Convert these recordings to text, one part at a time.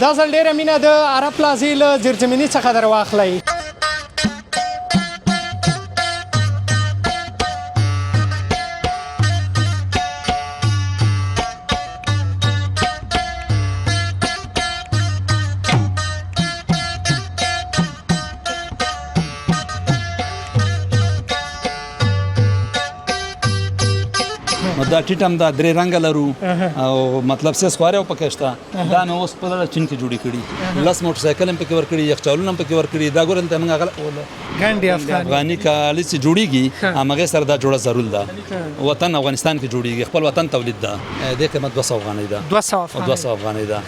دا ځل ډېره مینه د عرب پلازې له زیرزمیني څخه در واخلئ. دا ټیټ هم دا درې رنګه لرو او مطلب سیس خوارې او پکې شته. دا مې اوس په چین کې جوړې کړي. لس موټر سایکل هم پکې ورکړي، یخچالونه هم پکې ورکړي. دا ګورم ته موږ ګنډې افغاني کالي چې جوړیږي همغه سره دا جوړه ضرور ده. وطن افغانستان کې جوړیږي، خپل وطن تولید ده. دې قیمت 200 افغانۍ ده. 200 افغانۍ ده.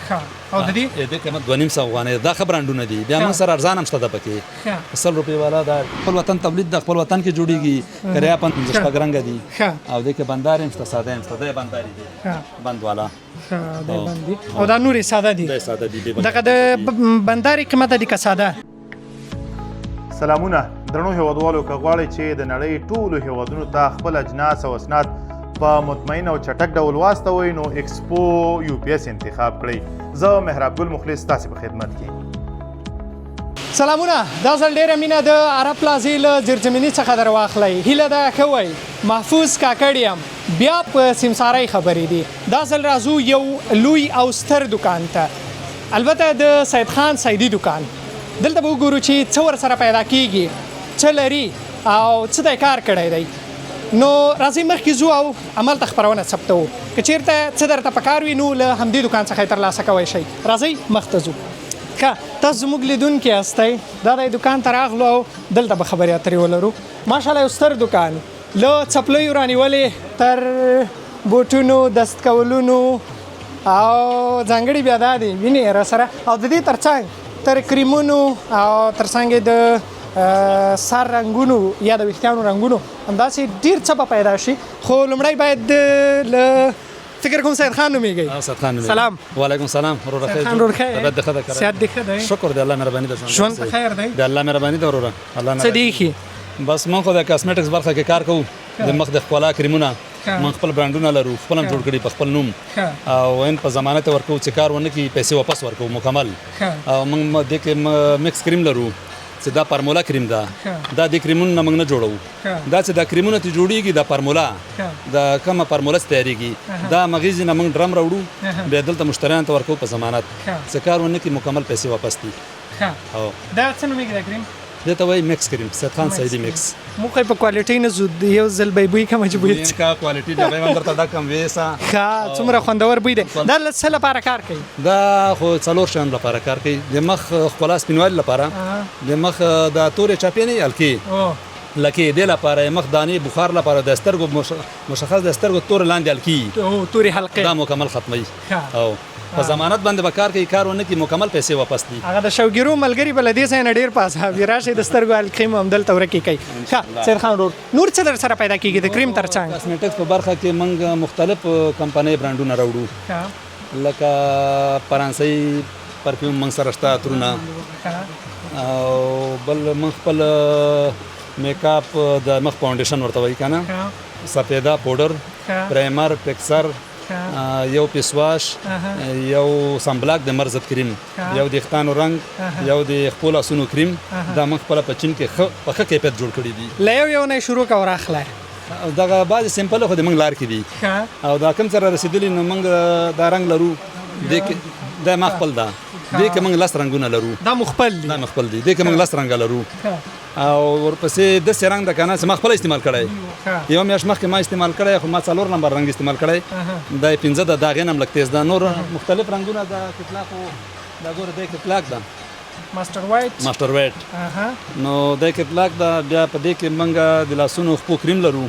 او د دې قیمت 2.5 افغانۍ ده. دا خبرانډونه دي. بیا موږ سره ارزان هم شته ده پکې. 100 روپۍ والا دا خپل وطن تولید ده، خپل وطن کې جوړیږي. کریا 15 شپږ رنګ دي او دې کې بندار هم شته، ساده هم شته. دا بنداري دي. بند والا او دا نورې ساده دي. دا ساده دي. دغه د بنداري قیمت دي که ساده. سلامونه درنو هیوادوالو، که غواړئ چې د نړۍ ټولو هیوادونو ته خپل اجناس او اسناد په مطمئن او چټک ډول واستوئ نو ایکسپو UPS انتخاب کړئ. زه مهراب ګل مخلص تاسې په خدمت کې. سلامونه، دا ځل ډېره مینه د عرب پلازې له زیرزمیني څخه در واخلئ. هیله ده ښه وئ. محفوظ کاکړ یم. بیا په سیمسارۍ خبرې دي. دا ځل راځو یو لوی او ستر دکان ته، البته د سید خان سیدي دکان. دلته به وګورو چې څه ورسره پیدا کیږي، څه لري او څه دی کار کړی دی. نو راځئ مخکې ځو او همالته خپرونه ثبتوو. که چېرته څه درته پکار وي نو له همدې دکان څخه یې ترلاسه کوی شئ. راځئ مخته ځو. ښه، تاسو زموږ لیدونکي یاستئ. دا دی دکان ته راغلو او دلته به خبرې اترې ولرو. ماشاءالله یو ستر دکان، له څپلیو رانیولې تر بوټونو، دست کولونو او ځانګړي بیا دا دي وینې راسره، او د دې ترڅنګ تر کریمونو او ترڅنګ د سر رنګونو یا د ویښتانو رنګونو همداسې ډېر څه به پیدا شي. خو لومړی باید له فکر کوم سید خان نومیږئ. سید خان نومیږئ. سلام. وعلیکم سلام. سید خان ورور ښه یې؟ صحت دې ښه دی؟ شکر دی، الله مهرباني ده. ژوند ته خیر دی؟ د الله مهرباني ده وروره. الله څه دی ښي؟ بس موږ خو د کاسمیټکس برخه کې کار کوو. د مخ د ښکلا کریمونه موږ خپل برانډونه لرو، خپل هم جوړ کړي په خپل نوم، او ان په ضمانت ورکوو چې کار ونه کړي پیسې واپس ورکوو مکمل. او موږ دې کې مکس کریم لرو چې دا فارمولا کریم ده. دا د کریمونو نه موږ نه جوړوو. دا چې دا کریمونه ته جوړیږي دا فارمولا، دا کومه فارمولا تیاریږي، دا مغیزې نه موږ ډرم راوړو، بیا دلته مشتریانو ته ورکوو په ضمانت چې کار ونه کړي مکمل پیسې واپس دي. او دا څه نومیږي دا کریم؟ دې ته وایي مکس کریم، سید خان سیدي مکس. موږ په کوالټۍ نه ځو، یو ځل به بوی کومه چې بوی کا کوالټي دا به درته دا کم ویسا. ښه، څومره خوندور بوی دی. دا له څه لپاره کار کوي؟ دا خو څلور شیان لپاره کار کوي. د مخ ښکلا سپینوالي لپاره، د مخ د تورې چاپې نه هلکې لکې دې لپاره، مخ دانې بخار لپاره، د سترګو مشخص د سترګو تور لاندې هلکې تورې حلقې دا مکمل ختموي. او په ضمانت باندې به کار کوي، کار ونه کړي مکمل پیسې واپس دي. هغه د شوګیرو ملګري به له دې ځای نه ډېر په اصحاب وي، راشئ د سترګو حلقې مو همدلته ورکې کوي. ښه سید خان ورور، نور څه در سره پیدا کېږي د کریم تر څنګ؟ کاسمیټکس په برخه کې موږ مختلف کمپنۍ برانډونه راوړو، لکه فرانسوي پرفیوم موږ سره شته، عطرونه، او بل موږ خپل میک اپ د مخ فاونډیشن ورته وایي که نه، سفیده پوډر، پرایمر، ټیکسر، یو پیسواش، یو سنبلاک د مرزت کریم، یو د ویښتانو رنګ، یو د خپلو لاسونو کریم. دا موږ خپله په چین کې په ښه کیفیت جوړ کړي دي. له یو نه یې شروع کوه راخلی. دغه بعضې سمپل خو د موږ لار کې دي، او دا کوم سره رسېدلي نو موږ دا رنګ لرو. دا ما خپل ده. دې کې موږ 10 رنګونه لرو. دا مو خپل دي؟ دا مو خپل دي. دې کې موږ 10 رنګه لرو. او ورپسې داسې رنګ ده که نه چې ما خپله استعمال کړی. یو میاشت مخکې ما استعمال کړی، خو ما 4 نمبر رنګ استعمال کړی. دا 15 ده، دا هغې نه هم لږ تیز ده. نور مختلف رنګونه د کتلاکو دا ګوره دی کتلاک ده، ماسټر وایټ. نو دی کتلاک ده. بیا په دې کې موږ د لاسونو خپو کریم لرو.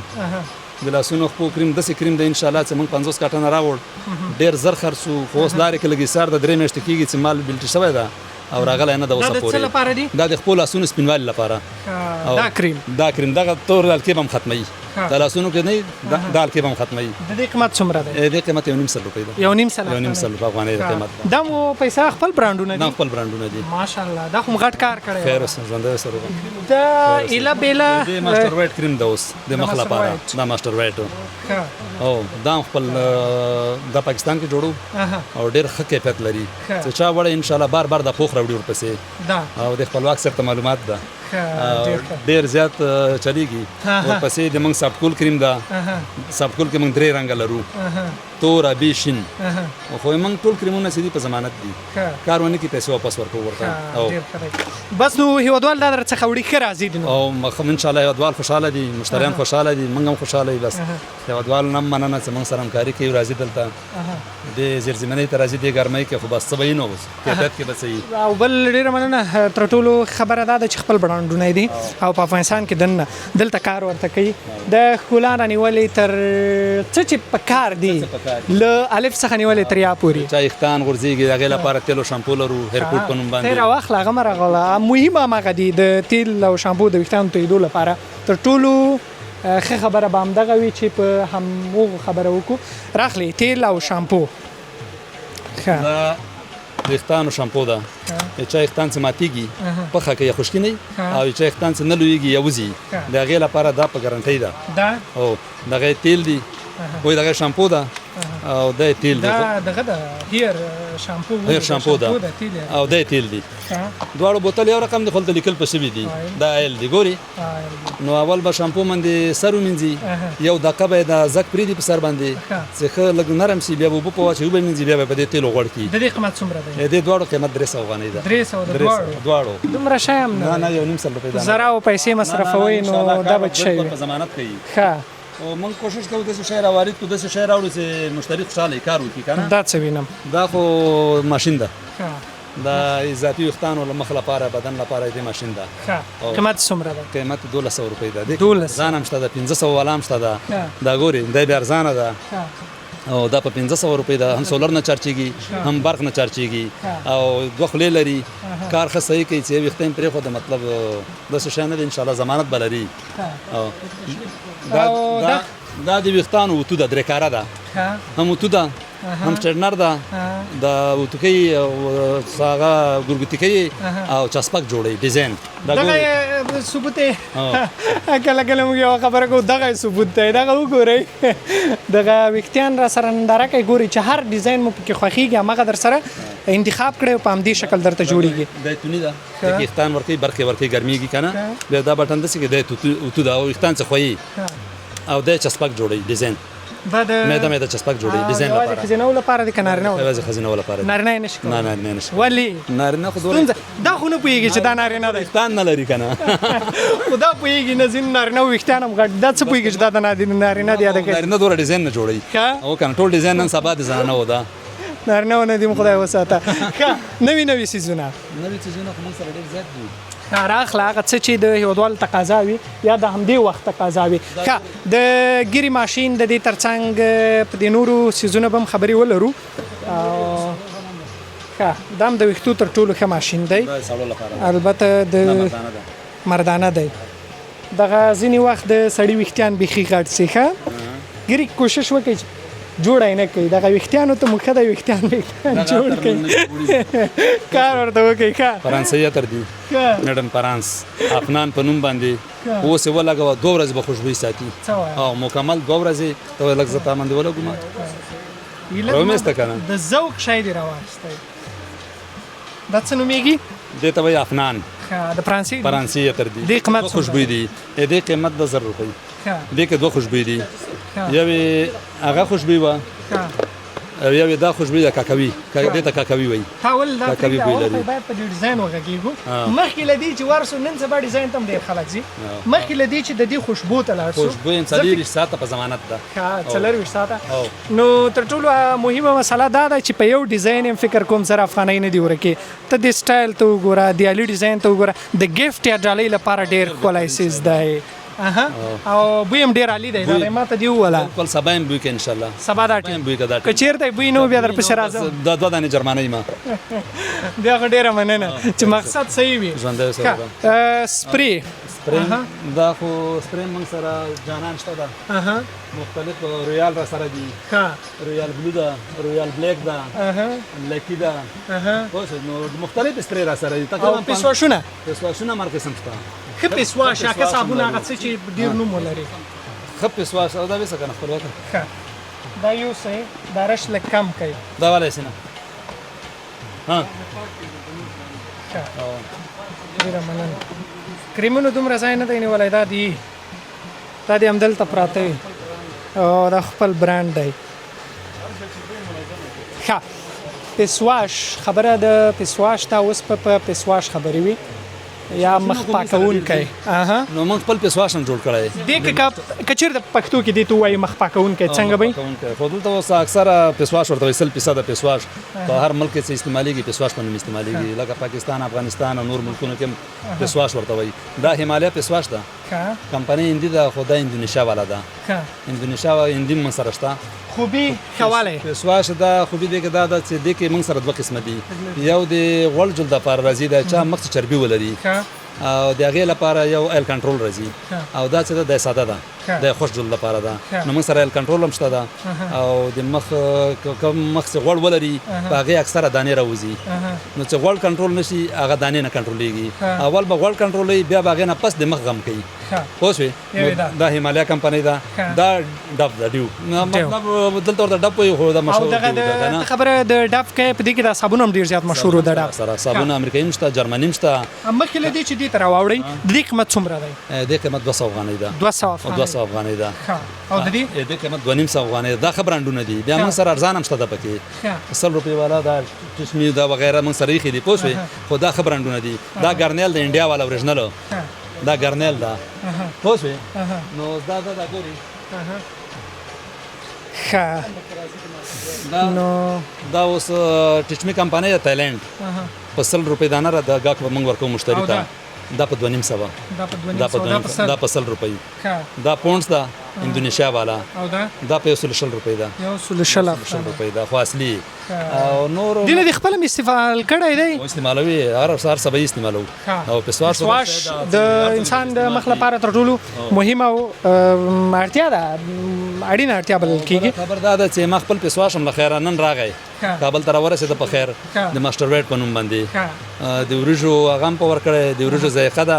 د لاسونو خپو کریم داسې کریم ده انشاءالله چې موږ 50 کاټنه راوړ، ډېر زر خرڅو. خو اوس لارې کې لږ ایثار ده، 3 میاشتې کېږي چې مال بلټي شوی ده او راغلی نه ده اوسه پورې. دا د خپلو لاسونو سپینوالي لپاره. دا کریم دغه تور حلقې به هم ختموي. د لاسونو کې نه دال کې هم ختمي د دې قیمت څومره دی دې قیمت 1.5 روپۍ ده 1.5 افغانۍ د قیمت دا مو پیسې خپل برانډونه دا دي خپل برانډونه دي ماشاءالله دا خو غټ کار کړی خیر اوس ژوندی سره دا ایله بیله د ماستر وایټ کریم دا اوس د مخ لپاره دا ماستر وایټ او دا خپل د پاکستان کې جوړو او ډېر ښه کیفیت لري چې چا وړه ان شاء الله بار بار د پوخ راوړي ورپسې او د خپلواک سره معلومات ده ډېر زیات چلیږي ورپسې د موږ سافټکول کریم ده سافټکول کې موږ 3 رنګ لرو تور ابي شین خو موږ ټول کریمونه سړي په ضمانت دي کارونه کې پیسې واپس ورکو ورته او بس نو هیوادوال دا در څخه وړي ښه راځي دي او ان شاء الله هیوادوال خوشاله دي مشتریان خوشاله دي موږ هم خوشاله یو بس هیوادوال نن مننه چې موږ سره همکاري کوي راځي دلته د زیرزمینۍ ته راځي د ګرمۍ کې خو بس څه به یې نه اوس کیفیت کې به څه او بل ډېره مننه تر ټولو خبره دا ده چې خپل برانډونه دي او په افغانستان کې دلته کار ورته کوي د ښکلا رانیولې تر څه چې په کار دي له الف څخه نیولې تر یا پورې چا یختان غورځېږي هغې لپاره تیل او شامپو لرو هیرکوټ په نوم باندې تېره واخله هغه مه راغله مهم هماغه دي د تیل او شامپو د ویښتانو تویدو لپاره تر ټولو ښه خبره به همدغه وي چې په همغو خبره وکړو راخلې تیل او شامپو دا ویښتانو شامپو ده چا ویښتان څه ماتېږي پخه کوي خشکي نه او چا ویښتان څه نه لویږي یا وځي د هغې لپاره دا په ګارنټۍ ده او دغه تیل دي وایي دغه شامپو ده او دا تیل دی دغه د هیر شامپو ده او دا تیل دی دواړو بوتل یو رقم د خپل لیکل په شوي دي دا ایل دی ګوري نو اول به شامپو باندې سر ومینځي یو دقیقه به د زک پرېږدي په سر باندې چې ښه لږ نرم شي بیا به اوبه په واچوي وبمینځي بیا به په دې تیلو غوړ کړي د دې قیمت څومره دی د دې دواړو قیمت 300 افغانۍ ده 300 دواړو دومره شی هم نه 1.5 روپۍ ده زره او پیسې مصرفوي نو دا به څه وي په ضمانت کوي ښه او موږ کوشش کوو داسې شی راوارد کړو داسې شی راوړو چې مشتری خوشحاله کار وکړي که نه دا څه وینم دا خو ماشین ده دا اضافي ویښتانو له مخ لپاره بدن لپاره دې ماشین ده قیمت څومره ده قیمت 1200 روپۍ ده 1200 ځان هم شته ده 1500 والا هم شته ده دا ګورې دا بیا ارزانه ده او دا په 1500 روپۍ ده هم سولر نه چارجېږي هم برق نه چارجېږي او دوه خولې لري کار ښه صحیح کوي چې ویښته یې پرېښوده مطلب داسې شی نه دی انشاءالله ضمانت به لري دا د ویښتانو اوتو ده درې کاره ده هم اوتو ده هم سټرنر ده د اوتوکۍ او هغه ګورګوتیکۍ او چسپک جوړوي ډیزاین دغه ثبوت دی کله کله موږ یوه خبره کوو دغه ثبوت دی دغه وګورئ دغه ویښتان را سره ننداره کوي ګوري چې هر ډیزاین مو پکې خوښېږي همغه در سره انتخاب کړی او په همدې شکل درته جوړېږي دا توني ده ویښتان ورکوي برقې ورکوي ګرمېږي که نه بیا دا بټن داسې کې دی اوتو ده او ویښتان څه خوښي او دا چسپک جوړوي ډیزاین میده چسپک جوړوي ډیزاین لپاره یوازې ښځینه‌و لپاره دی که نارینه‌و یوازې ښځینه‌و لپاره نارینه یې نشي کولی نه نارینه یې نشي ولې نارینه خو دا خو نه پوهېږي چې دا نارینه دی ویښتان نه لري که نه خو دا پوهېږي نه ځینې نارینه‌و ویښتان هم غټ دا څه پوهېږي چې دا د نارینه دی یاده کوي نارینه دومره ډیزاین نه جوړوي او که نه ټول ډیزاین نن سبا د زنانهو ده نارینه‌و نه دي خدای وساته ښه نوي څیزونه خو موږ سره ډېر زیات دي راخله هغه څه چې د هیوادوالو تقاضا وي یا د همدې وخت تقاضا وي ښه د ګیري ماشین د دې ترڅنګ په دې نورو څیزونو به هم خبرې ولرو ښه دا هم د ویښتو تر ټولو ښه ماشین دی البته د مردانه دی دغه ځینې وخت د سړي ویښتان بیخي غټ سي ښه ګیري کوشش وکړئ جوړه یې نه کوي دغه ویښتانو ته موږ ښه د ویښتان جوړ کړئ کار ورته وکړئ ښه فرانسوي عطر دي میډم پرانس افنان په نوم باندې اوس یې ولګوه 2 ورځې به خوشبویي ساتي او مکمل 2 ورځې ته لږ زه تا باندې ولګوم راومیسته که نه د ذوق شی دی راواخیستی دا څه نومېږي دې ته وایي افنان د فرانسوي عطر دي دې قیمت خوشبویي دي دې قیمت 1000 روپۍ دې کې 2 خوشبویي دي یوې هغه خوشبویي وه او یوې دا خوشبویي ده کاکاوي دې ته کاکاوي وایي اول دا باید په ډیزاین وغږېږو مخکې له دې چې ورسو نن سبا ډیزاین ته هم ډېر خلک ځي مخکې له دې چې د دې خوشبو ته لاړ شو خوشبو یې 40 ساعته په ضمانت ده 40 ساعته نو تر ټولو مهمه مسله دا ده چې په یو ډیزاین هم فکر کوم 1000 افغانۍ نه دي ورکې ته د سټایل ته وګوره د عالي ډیزاین ته وګوره د ګفټ یا ډالۍ لپاره ډېر ښکلی سیز دی او بوی هم ډېر عالي دی دا ما ته دې وویله بل سبا هم بوی که انشاءالله سبا دا سبا هم بوی که دا که چېرته بوی نه و بیا در پسې راځم دا 2 دانې جرمانۍ ما بیا خو ډېره مننه چې مقصد صحیح وي ژوندی اوسه بابا. سپری دا خو سپریم موږ سره جانان شته ده مختلف رویال را سره دي رویال بلو ده رویال بلیک ده لکی ده نو مختلف سپری را سره دي او پیسواشونه پیسواشونه هر قسم شته ښه پیسواش هغه صابون هغه څه چې ډېر نوم ولري ښه پیسواش او دا ویسه که نه خپلواکه دا یو څه دا رش لږ کم کوي دا والی سي نه ډېره مننه کریمونو دومره ځای نه دی نیولی دا دي همدلته پراته وي او دا خپل برانډ دی ښه پیسواش خبره د پیسواش ته اوس په پیسواش خبرې وي یا مخ پاکونکی نو موږ خپل پیسواش هم جوړ کړی دی که چېرته په پښتو کې دې ته ووایي مخ پاکونکی څنګه به وي خو دلته اوس اکثره پیسواش ورته وایي 100% پیسواش په هر ملک کې چې استعمالیږي پیسواش په نوم استعمالیږي لکه پاکستان افغانستان او نور ملکونو کې پیسواش ورته وایي دا همالیا پیسواش ده کمپنۍ هندي ده خو دا اندونیشیا والا ده اندونیشیا هندي من سره شته خوبي ښوالی پیسواش دا خوبي دی که دا ده چې دې کې موږ سره 2 قسمه دي یو د غوړ جلد لپاره راځي دا چا مخ چربي ولري او د هغې لپاره یو ایل کنټرول راځي او دا چې ده د ساده ده د خوش جلد لپاره ده نو موږ سره ایل کنټرول هم شته ده او د مخ مخ چې غوړ ولري په هغې اکثره دانې راوځي نو چې غوړ کنټرول نشي هغه دانې نه کنټرولېږي اول به غوړ کنټرولوي بیا به هغې نه پس د مخ غم کوي پوه شوې دا همالیا کمپنۍ ده دا ډب ده ډیو مطلب دلته ورته ډب وایي خو دا مشهور ډیو ده که نه خبره د ډب کوې په دې کې دا صابون هم ډېر زیات مشهور و د ډب سره صابون امریکایي هم شته جرمني هم شته مخکې له دې چې دې ته راواوړئ د دې قیمت څومره دی دې قیمت 200 افغانۍ ده 200 افغانۍ ده او د دې قیمت 2.5 افغانۍ دا ښه برانډونه دي بیا موږ سره ارزان هم شته ده پکې 100 روپۍ والا دا چشمي دا وغیره موږ سره ایښي دي پوه شوې خو دا ښه برانډونه دي دا ګرنیل د انډیا والا اوریجنل دا ګرنیل ده پوه شوې نو دا ګوري نو دا اوس ټیچمي کمپنۍ ده تایلنډ په 100 روپۍ دانه را د ګاک به موږ ورکوو مشتري ته دا په 2.5 دا په 100 روپۍ دا پونډس ده اندونیشیا والا دا په 120 روپۍ ده 120 روپۍ ده خو اصلي او نور دینه د خپل استعمال کړی دی استعمالوي هر سبا استعمالو او پیسواش د انسان د مخ لپاره تر ټولو مهمه اړتیا ده اړینه اړتیا بلل کېږي خبر دا ده چې ما خپل پیسواش هم له خیره نن راغی کابل ته راورسېده په خیر د ماسټر ویټ په نوم باندې د وریژو هغه هم په ورکړی د وریژو ذایقه ده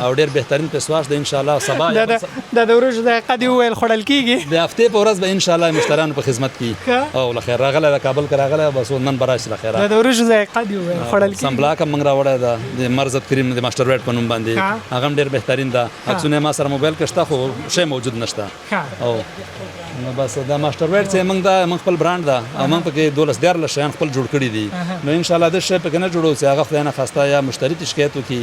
او ډېر بهترین پیسواش ده انشاءالله سبا د وریژو ذایقه دې وویل خوړل کېږي د هفتې په ورځ به انشاءالله مشتریانو په خدمت کې او له خیر راغلی د کابل کې راغلی بس نن به راشي له خیره د وریژو ذایقه دې وویل خوړل کېږي سمبلاک هم موږ راوړی ده د مرزت کریم د ماسټر ویټ په نوم باندې هغه هم ډېر بهترین ده عکسونه ما سره موبایل کې شته خو شی موجود نشته او نو بس دا ماسټر ویټ چې موږ خپل برانډ ده او موږ پکې 12 شیان خپل جوړ کړي دي نو ان شاء الله د شی پکې نه جوړو چې هغه خدای نه خواسته یا مشتری ته شکایت وکړي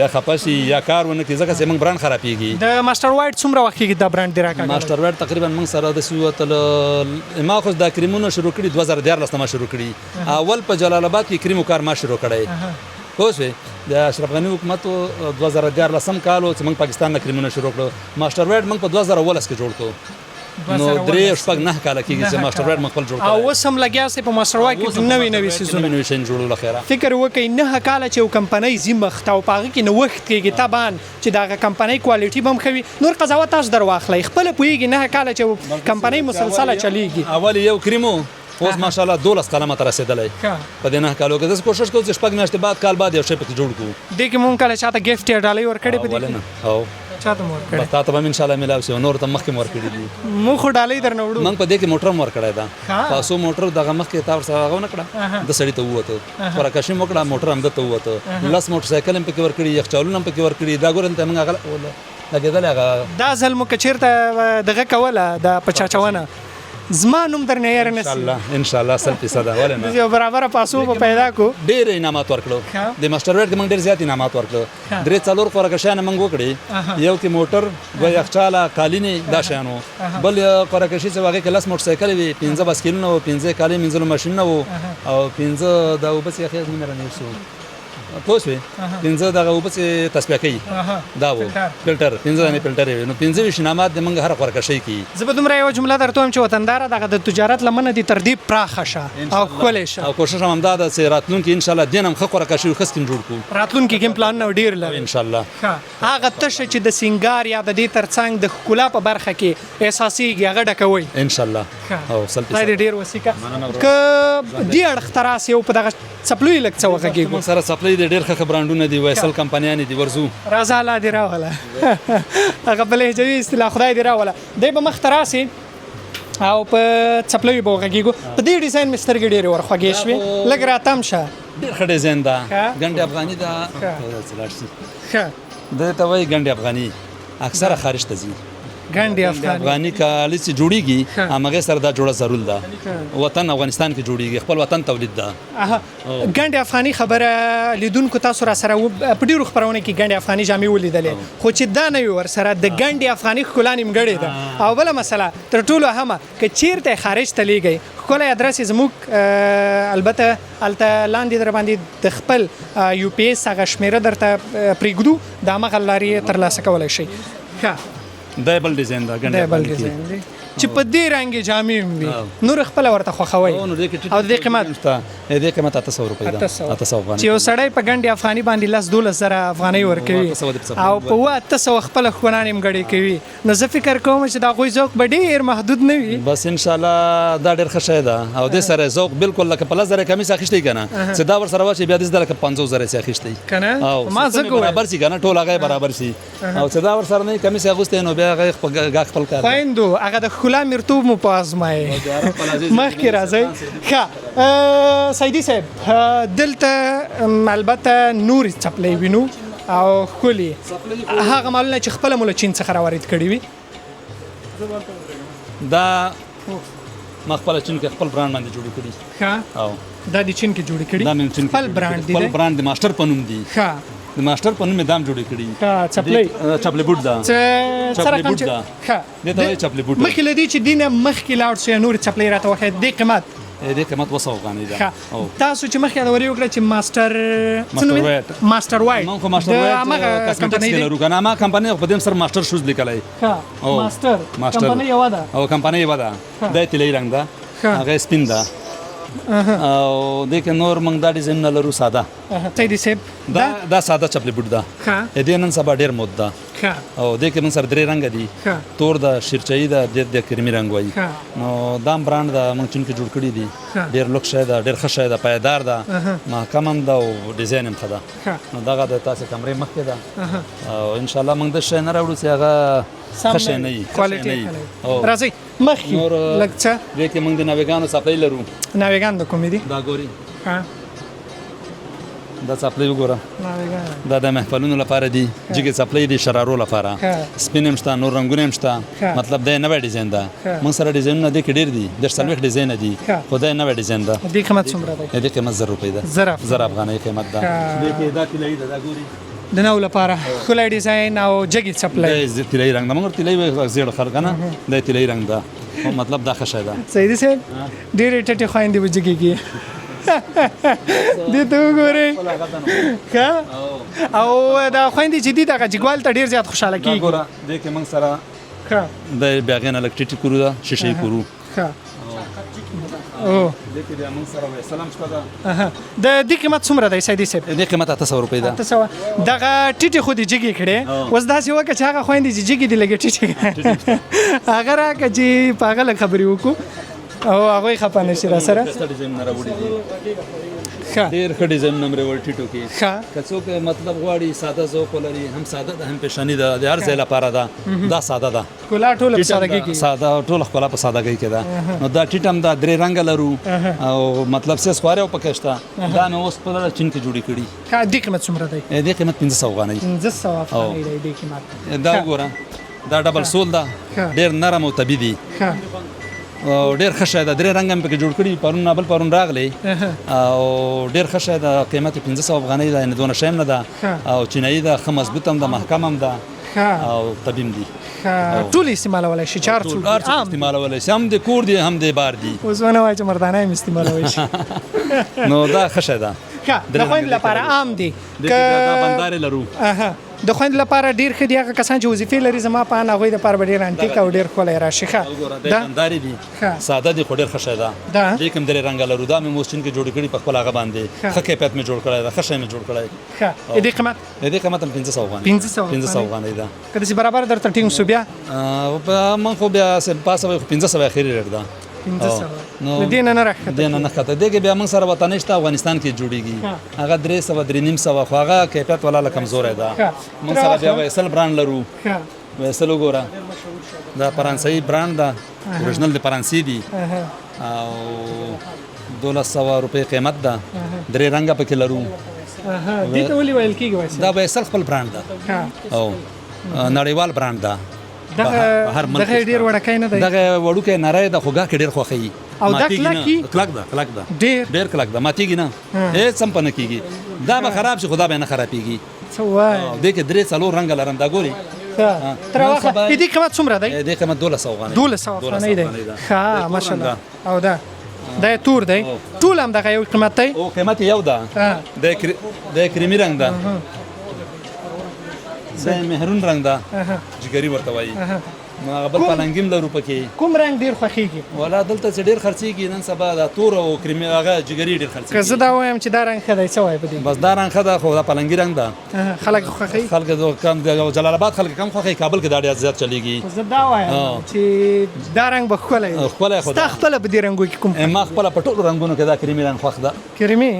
یا خپه شي یا کار ونه کړي ځکه چې موږ برانډ خرابېږي د ماسټر ویټ څومره وخت کېږي دا برانډ دی راکاږي ماسټر ویټ تقریبا موږ سره د سوتل ما خو دا کریمونه شروع کړي 2014 ما شروع کړي اول په جلال آباد کې کریمو کار ما شروع کړی خو د اشرف غنی حکومت 2014 کال چې موږ پاکستان نه کریمونه شروع کړو ماسټر ویټ موږ په 2019 کې جوړ کړو نو 3 کال کېږي چې ماسټر ویټ مخ خپل جوړ کړو او اوس هم لګیا سي په ماسټر ویټ کې نوې سیزونه شین جوړول خیره فکر وکړئ 9 کال چې یو کمپنۍ زمخ تا او پاغه کې نو وخت کېږي تابان چې دا کمپنۍ کوالټي بم خوي نور قضاوت تاسو در واخلئ خپل پویږي 9 کال چې کمپنۍ مسلسله چلیږي اول یو کریمو اوس ماشاءالله 12 قلمه تر رسیدلی په دې 9 کالو کې زه کوشش کوم چې شپږ میاشتې بعد کال بعد یو شی پکې جوړ کړو دې کې مونږ کله چاته گیفت یا ډالۍ ورکړې په دې او چاته مور کړې بس تاسو به ان شاء الله ملاو شي نور ته مخکې مور کړې دي مو خو ډالۍ درنه وړو موږ په دې کې موټر مور کړی دا تاسو موټر دغه مخکې تاسو سره هغه نه کړه د سړی ته ووته ورکشي مو کړه موټر هم د ته ووته لاس موټر سایکل هم پکې ور کړی یخچالونه هم پکې ور کړی دا ګورن ته موږ هغه لګیدل هغه دا ځل مو کچیرته دغه کوله د پچاچونه زما نوم درنه یې رنه ان شاء الله 100% ولنه یو برابر پاسو په پیدا کو ډېر انعامات ورکړو د ماسټر ویټ کې موږ ډېر زیات انعامات ورکړو درې څلور قرکشان موږ وکړي یو کې موټر دوه یخچاله قالینې دا شانو بل قرکشي چې واغې کلاس موټر سایکل وي 15 بسکیلونه او 15 کالي منځلو ماشين او 15 دا وبس یې خیر نه رانه شو پوه شوې 15 دغه اوبه چې تصفیه کوي دا و فلټر 15 دانې فلټر وي نو 15 ویشت انعامات د موږ هر خورکشۍ کوي. زه به دومره یوه جمله درته وایم چې وطنداره دغه د تجارت لمنه دې تر دې پراخه شه او ښکلې شه او کوشش هم همدا ده چې راتلونکي انشاءالله دین هم ښه خورکشۍ ښه سکیم جوړ کړو راتلونکي کې پلانونه ډېر لري انشاءالله. هغه تشه چې د سینګار یا د دې ترڅنګ د ښکلا په برخه کې احساسېږي هغه ډکوئ انشاءالله. او خدای دې ډېر وسیکه که دې اړخ ته راسې او په دغه څپلوي لږ څه وغږېږو. موږ سره څپلۍ د ډېر ښه برانډونه دي ویسل کمپنیانې دي ورځو راځه الله دې راوله هغه په لهجوي اصطلاح خدای دې راوله دی به مخ ته راسې او په څپلوي به وغږېږو. په دې ډیزاین مې سترګې ډېرې ورخوږې شوې لږ راتم شه ډېر ښه ډیزاین ده ګنډې افغاني ده ښه دې ته وایي ګنډې افغاني اکثره خارج ته ځي ګنډې افغاني کالي چې جوړیږي همغې سره دا جوړه ضرور ده وطن افغانستان کې جوړیږي خپل وطن تولید ده. ګنډې افغاني خبره لیدونکو تاسو را سره په ډېرو خپرونو کې ګنډې افغاني جامې ولیدلې خو چې دا نه وي ورسره د ګنډې افغاني ښکلا نیمګړې ده. او بله مسله تر ټولو اهمه که چیرته خارج ته لیږئ ښکلی ادرس یې زموږ البته هلته لاندې در باندې د خپل یو پی ایس هغه شمېره درته پرېږدو د همغه لارې ترلاسه کولی شئ. ښه دا بل ډیزاین ده ګنډې افغاني چې په دې رنګ جامې وي نور خپل ورته خوښوي او د قیمت دې قیمت 800 روپۍ ده 800 افغاني چې یو سړی په ګنډې افغاني باندې 10-12 زره افغانۍ ورکوي او په 800 خپل ښکلا نیمګړې کوي نو زه فکر کوم چې د هغوی ذوق به ډېر محدود نه وي. بس انشاءالله دا ډېر ښه شی ده او دې سره ذوق بالکل لکه په 10 زره کمیس اخیستی که نه چې دا ورسره واچي بیا دې لکه 50 زره یې اخیستی که نه ما ځکه برابر شي که نه ټول هغه برابر شي او چې دا ورسره نه کمیس اغوستی نو بیا هغه خپل کار خویندو هغه د ښکلا میرتوب مو په ازمایي مخکې راځئ. ښه سیدي صاحب دلته البته نورې څپلۍ وینو او ښکلي هغه مالونه چې خپله مو له چین څخه راوارد کړي وي دا ما خپله چین کې خپل برانډ باندې جوړ کړي. ښه او دا د چین کې جوړ کړي خپل برانډ دی خپل برانډ د ماستر په نوم دی. ښه د ماستر په نوم مې دام جوړې کړي. څپلۍ بوټ ده چپلې بوټ ده ښه دې ته وایي چپلې بوټ. مخکې له دې چې دینه مخکې لاړ شو نورې څپلۍ راته وښیه دې قیمت دې قیمت 200 افغانۍ ده. تاسو چې مخکې یادوري وکړه چې ماستر وایټ موږ خو ماستر وایټ کاسمیټکس کې لرو که نه ما کمپنۍ په دې سره ماستر شوز لیکلی ماستر کمپنۍ یوه ده او کمپنۍ یوه ده دا طلایي رنګ ده هغه سپین ده او دې کې نور موږ دا ډیزاینونه لرو ساده. سیدي صاحب دا ساده چپلې بوټ ده دې نن سبا ډېر مود ده او دې کې موږ سره 3 رنګ دي تور ده شیرچایي ده د کرمي رنګ وایي نو دا برانډ ده موږ چین کې جوړ کړي دي ډېر لوکس شی ده ډېر ښه شی ده پایدار ده محکم هم ده او ډیزاین هم ښه ده نو دغه د تاسې کمرې مخکې ده او انشاءالله موږ د شی نه راوړو چې هغه ښه شی نه وي راځئ مخکې لږ څه دې کې موږ د ناویګانو څپلۍ لرو. ناویګان د کومې دي؟ دا ګوري دا څپلۍ وګوره دا د محفلونو لپاره دي جګې څپلۍ دي شرارو لپاره سپین هم شته نور رنګونه هم شته مطلب دا نوی ډیزاین ده موږ سره ډیزاینونه دې کې ډېر دي 40 ډیزاینه دي خو دا نوی ډیزاین ده. دې قیمت څومره دی؟ دې قیمت 1000 روپۍ ده 1000 افغانۍ قیمت ده. دې کې دا طلایي ده دا ګوري د نو لپاره ښکلی ډیزاین او جګې څپلۍ طلایي رنګ ده مګر طلایي زیړ خر که نه دا طلایي رنګ ده مطلب دا ښه شی ده. سیدي صاحب ډېرې ټټې خویندې به جګېږي دې ته وګورئ او دا خویندې چې دي دغه جګوال ته ډېر زیات خوشحاله کېږي. ګوره دې کې موږ سره د بیا هغې نه لږ ټیټې کورو ده شیشې کورو دې کې بیا موږ سره ویسل هم شته ده. د دې قیمت څومره دی سیدي صاحب؟ دې قیمت 800 روپۍ ده. 800 دغه ټیټې خو دې جګې کړې اوس داسې وکړه چې هغه خویندې چې جګې دي لږې ټیټې هغه راکړه چې په هغه لږ خبرې وکړو او هغوی خفه نه شي را سره. ډېر ښه ډیزاینونه مې راوړي ټیټو کې که څوک مطلب غواړي ساده ذوق ولري هم ساده ده هم پیشاني ده د هر ځای لپاره ده دا ساده ده ښکلا ټوله په سادګۍ کې ساده ټوله ښکلا په سادګۍ کې ده نو دا ټیټ هم ده 3 رنګه لرو او مطلب سیس خوارې او پکې شته دا مې اوس په چین کې جوړې کړي. دې قیمت څومره دی؟ دې قیمت 1500 افغانۍ 1500 افغانۍ دی دې قیمت. دا وګوره دا ډبل سول ده ډېر نرم او طبیعي دي او ډېر ښه شی ده 3 رنګ هم پکې جوړ کړي پرون نه بل پرون راغلی او ډېر ښه شی ده قیمت 1500 افغانۍ ده یعنې دونه شی هم نه ده او چینایي ده ښه مضبوط هم ده محکم هم ده او طبیعي هم دي ټول استعمالولی شي چار څوک استعمالولی شي هم د کور دي هم د بار دي اوس ونه وایه چې مردانه هم استعمالولی شي نو دا ښه شی ده د خوند لپاره عام دي دا بندار لرو د خوند لپاره ډیر ښه دي هغه کسان چې وظیفې لري زما په اند هغوی دپاره به ډېر انټیک او ډېر ښکلی راشي ښه دا بندارې دي ساده دي خو ډېر ښه شی ده دې کوم درې رنګه لرو دا مې موسچین کې جوړ کړي په خپل هغه باندې ښه کیفیت مې جوړ کړی ده ښه شی مې جوړ کړی ښه د دې قیمت د دې قیمت هم 1500 افغانۍ 1500 افغانۍ ده که داسې برابر درته ټینګ شو بیا من خو بیا 1500 اخري ریټ ده 1500 د دې نه راښکته دې نه ښکته دې کې بیا موږ سره وطني شته افغانستان کې جوړیږي هغه 300 خو هغه کیفیت ولا کمزوری ده موږ سره بیا ویسل برانډ لرو ویسل وګوره دا فرانسوي برانډ ده اوریجنل د فرانسې دي او 1200 روپۍ قیمت ده درې رنګه پکې لرو دې ته ولې ویل کېږي ویسل دا ویسل خپل برانډ ده او نړیوال برانډ ده دغه ډېر وړوکی نه دی دغه وړوکی نری ده خو ګاښ ډېر خوښوي او دا کلک ده ډېر کلک ده ماتېږي نه هېڅ هم په نه کېږي دا به خراب شي خو دا به نه خرابېږي څه وایې دې کې 3-4 رنګه لرم دا ګوري تر واخه د دې قیمت څومره دی دې قیمت 1200 افغانۍ 1200 افغانۍ دی ښه ماشاءالله او دا تور دی ټول هم دغه یو قیمت دی او قیمت یو ده د کریمي رنګ ده دا مهرون رنګ ده جګري ورته وایي نو هغه بل پلنګیم لرو پکې کوم رنګ ډېر خوښېږي ولا دلته چې ډېر خرڅېږي نن سبا دا تور او کریمي هغه جګري ډېر خرڅېږي که زه دا وایم چې دا رنګ ښه دی څه وایې په دې بس دا رنګ ښه ده خو دا پلنګي رنګ ده خلک خوښوي خلک کم جلال آباد خلک کم خوښوي کابل کې دا ډېر زیات چلیږي زه دا وایم چې دا رنګ به ښکلی وي ستا خپله په دې رنګو کې کوم ما خپله په ټولو رنګونو کې دا کریمي رنګ خوښ ده کریمي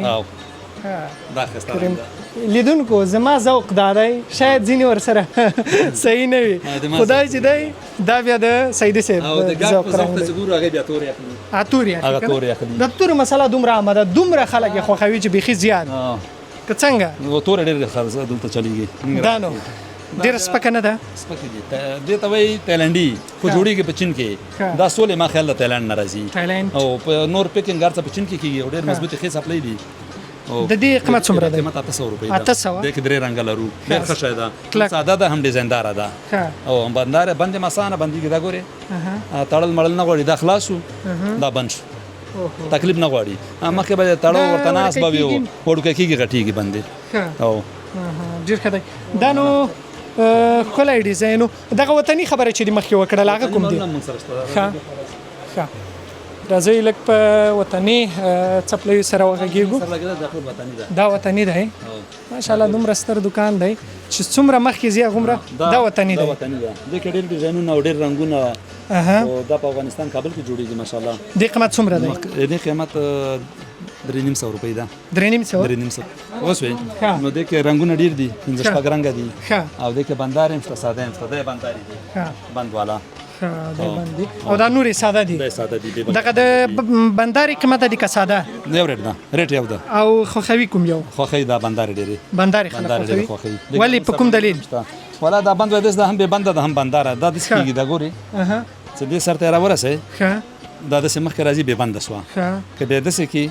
دا ښایسته رنګ ده لیدونکو زما ذوق دا دی شاید ځینې ورسره صحیح نه وي خدای چې دی دا بیا د سیدي صاحب ذوق تورې اخلي د تورې مسله دومره عامه ده دومره خلک یې خوښوي چې بیخي زیات که څنګه تورې ډېر خرڅ دلته چلیږي دا نو ډېره سپکه نه ده سپکه دي دې ته وایي تایلنډي خو جوړیږي په چین کې دا سولې ما خیال د تایلنډ نه راځي او په نور پیکینګ هر څه په چین کې کېږي او ډېر مضبوطې ښې سپلۍ دي د دې قیمت څومره دی قیمت 800 روپۍ ده 800 دې کې درې رنګه لرو ډېر ښه شی ده ساده ده هم ډیزایندار ده او بندار باندې مسانه باندې دا ګوري تړل مړل نه غوړي دا خلاص شو دا بند شو تکلیف نه غواړي مخکې به تړو ورته ناس به وي وړوکی کېږي غټېږي باندې او ډېر ښه دی دا نو ښکلی ډیزاین دغه وطني خبره چې دې مخکې وکړله هغه کوم دی ښه راځئ لږ په وطني څپلیو سره وغږېږو دا وطني دی ماشاءالله دومره ستر دکان دی چې څومره مخکې ځي هغومره دا وطني دی دې کې ډېر ډیزاینونه او ډېر رنګونه او دا په افغانستان کابل کې جوړېږي ماشاءالله دې قیمت څومره دی دې قیمت 350 روپۍ ده 350 اوس وایي نو دې کې رنګونه ډېر دي 15 رنګه دي او دې کې بندار هم شته ساده هم شته دا بنداري دي بند والا او دا نورې ساده دي دغه د بنداري قیمت دی که ساده یو ریټ ده ریټ یو ده او خوښوي کوم یو خوښوي دا بنداري ډېرې بنداري خلک خوښوي ولې په کوم دلیل ولا دا بند وای داس هم به بند ده هم بنداره دا د سکیږي دا ګوري چې دې سر ته راورسه دا د سمخ کې راځي به بند شو که به د سکی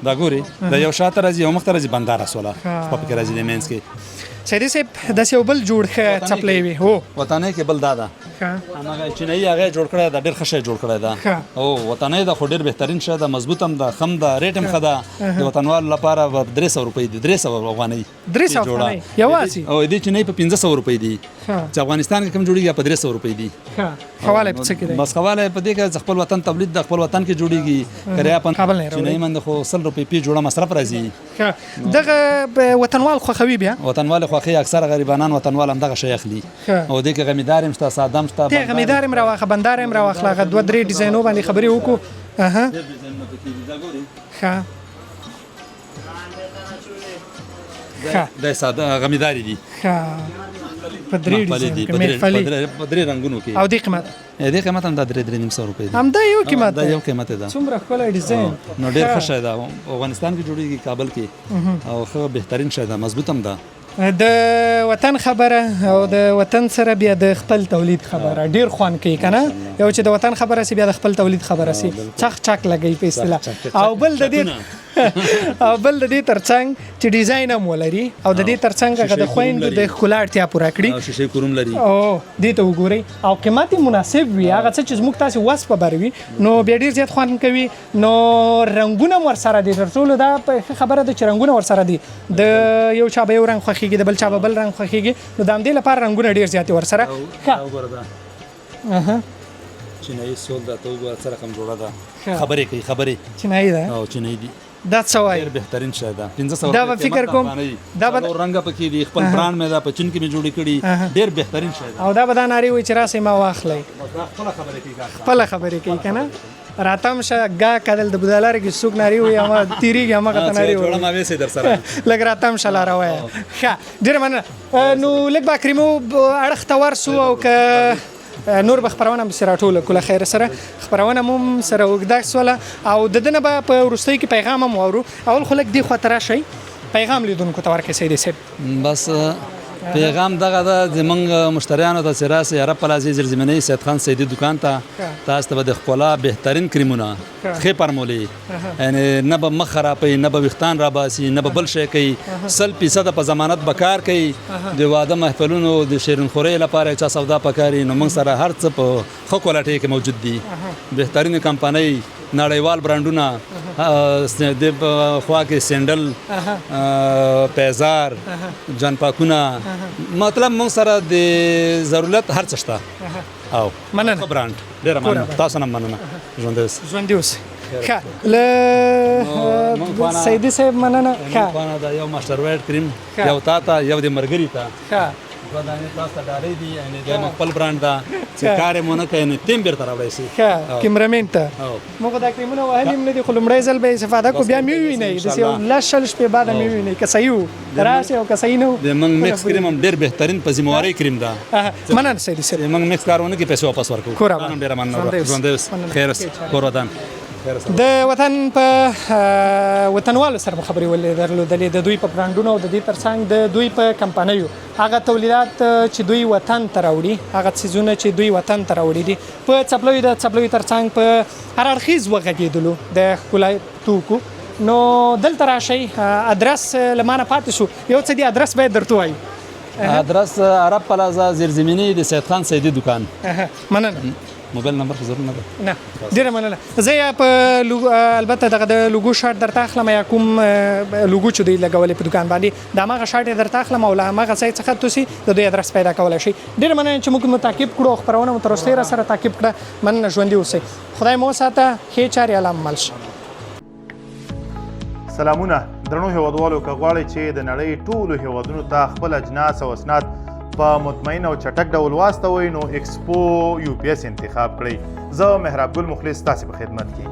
دا ګوري دا یو شاته راځي یو مخ ته راځي بنداره سوله په کې راځي د مینس کې سیدي صاحب داسې یو بل جوړ ښه څپلی وي هو وطنۍ کې بل دا ده هماغه چینایي هغه جوړ کړی ده ډېر ښه شی جوړ کړی ده او وطنۍ ده خو ډېر بهترین شی ده مضبوط هم ده خم ده ریټ هم ښه ده د وطنوالو لپاره 300 روپۍ دي 300 افغانۍ 300 افغانۍ یوازې او دې چینایي په 1500 روپۍ دي چې افغانستان کې کوم جوړیږي په 300 روپۍ دي خواله په څه کې دی بس خواله په دې کې خپل وطن تولید د خپل وطن کې جوړیږي کریا په چینایي من خو 100 روپۍ پی جوړه مصرف راځي دغه وطنوال خوښوي بیا وطنوال خوښي اکثر غریبانان وطنوال هم دغه شی اخلي او دې کې غمیدار هم شته ساده هم شته ته غمیدار هم راواخه بندار هم راواخله هغه دوه درې ډیزاینو باندې خبرې وکړو دا ساده غمیداري دي په درې رنګونو کې او دې قیمت هم دا 350 روپۍ هم دا یو قیمت دا یو قیمت ده څومره ښکلی ډیزاین نو ډېر ښه شی ده افغانستان کې جوړیږي کابل کې او ښه بهترین شی ده مضبوط هم ده د وطن خبره او د وطن سره بیا د خپل تولید خبره ډیر خوان کوي کنه یو چې د وطن خبره سي بیا د خپل تولید خبره سي چخ چک لګي په اصطلاح او بل د دې او بل د دې ترڅنګ چې ډیزاین هم ولري او د دې ترڅنګ هغه د خویندو د ښکلا اړتیا پوره کړي او شیشې کوروم لري او دې ته وګورئ او قیمت یې مناسب وي هغه څه چې زموږ تاسې وس په بر وي نو بیا ډېر زیات خوند کوي نو رنګونه هم ورسره دي تر ټولو دا خبره ده چې رنګونه ورسره دي د یو چا به یو رنګ خوښېږي د بل چا به بل رنګ خوښېږي نو د همدې لپاره رنګونه ډېر زیات دي ورسره چینایي سول دا ته وګوره څه رقم جوړه ده خبرې کوي خبرې چینایي ده او چینایي دي دا څه وایي ډېر بهترین شی ده 1500 دا به فکر کوم دا به رنګ پکې دي خپل برانډ مې دا په چین کې مې جوړې کړي ډېر بهترین شی ده او دا به دا ناري وایي چې راسئ ما واخلئ خپله خبرې کوي خپله خبرې کوي که نه راتم شه ګا کدل د بودالاره کې څوک ناري وایي اما تیریږي هماغه ته ناري جوړه ما ویسې در سره لږ راتم شه لاره وایه ښه ډېره مننه نو لږ به کریمو اړخ ته ورسو او که نور به خپرونه مې راټوله کله خیر سره خپرونه مو سره اوږده سوله او د ده نه به په وروستۍ کې پیغام هم واورو اول خو لږ دې خواته راشئ پیغام لیدونکو ته ورکړئ سیدي صاحب بس پیغام دغه ده زمونږ مشتریانو ته چې راسئ عرب پلازې زیرزمینۍ سید خان سیدي دکان ته تاسو ته به د ښکلا بهترین کریمونه ښې فارمولې یعنې نه به مخ خرابوي نه به ویښتان راباسي نه به بل شی کوي 100% په ضمانت به کار کوي د واده محفلونو د شیرینخورۍ لپاره چا سودا پکاري نو موږ سره هر څه په ښه کوالټۍ کې موجود دي بهترینې کمپنۍ نړیوال برانډونه د خوا کې سینډل پیزار جان پاکونه مطلب موږ سره د ضرورت هر څه شته او مننه برانډ ډېره مننه تاسو نه مننه ژوندي اوسئ ښه له سیدي صاحب مننه ښه دا یو ماسټر وایډ کریم یو تا ته یو د مرګري ته ښه دوه دانې تاسو ته ډالۍ دي یعنې دا خپل برانډ ده چې کار یې مو نه کوي نو تیم بیرته راوړی شي ښه کیمرامین ته موږ دا کریمونه وهلي هم نه دي خو لومړی ځل به یې استفاده کړو بیا مې ووینئ داسې یو لس شل شپې بعده مې ووینئ که صحیح و راسئ او که صحیح نه و د موږ میکس کریم هم ډېر بهترین په ذمهوارۍ کریم ده مننه سیدي صاحب موږ میکس کار ونه کړي پیسې واپس ورکوو کور اباد. ډېره مننه ژوندی اوس خیر اوس کور ودان د وطن په وطنوالو سره مو خبرې ولې درلودلې د دوی په برانډونو او د دې ترڅنګ د دوی په کمپنیو هغه تولیدات چې دوی وطن ته راوړي هغه څیزونه چې دوی وطن ته راوړي دي په څپلیو ترڅنګ په هر اړخیز وغږېدلو د ښکلا توکو نو دلته راشئ ادرس له مانه پاتې شو یو څه دی ادرس باید درته وایي ادرس عرب پلازا زیرزمینی د سید خان سیدی دکان مننه موبایل نمبر خو ضرور نه ده نه ډیره مننه زه یا په البته دغه د لوګو شارټ درته اخلم یا کوم لوګو چې دوی لګولې په دکان باندې د هغه شارټ درته اخلم او له هغه ځای څخه تاسو د دوی ادرس پیدا کولای شئ ډیره مننه چې موږ متعقب کړو خبرونه مو تر اوسه سره تعقیب کړه مننه ژوندي اوسئ خدای مو ساته ښې چارې علام مل شه سلامونه درنو هیوادوالو که غواړئ چې د نړۍ ټولو هیوادونو ته خپل اجناس او اسناد په مطمئن او چټک ډول واستوئ نو ایکسپو UPS انتخاب کړئ زه مهراب ګل مخلص تاسې په خدمت کې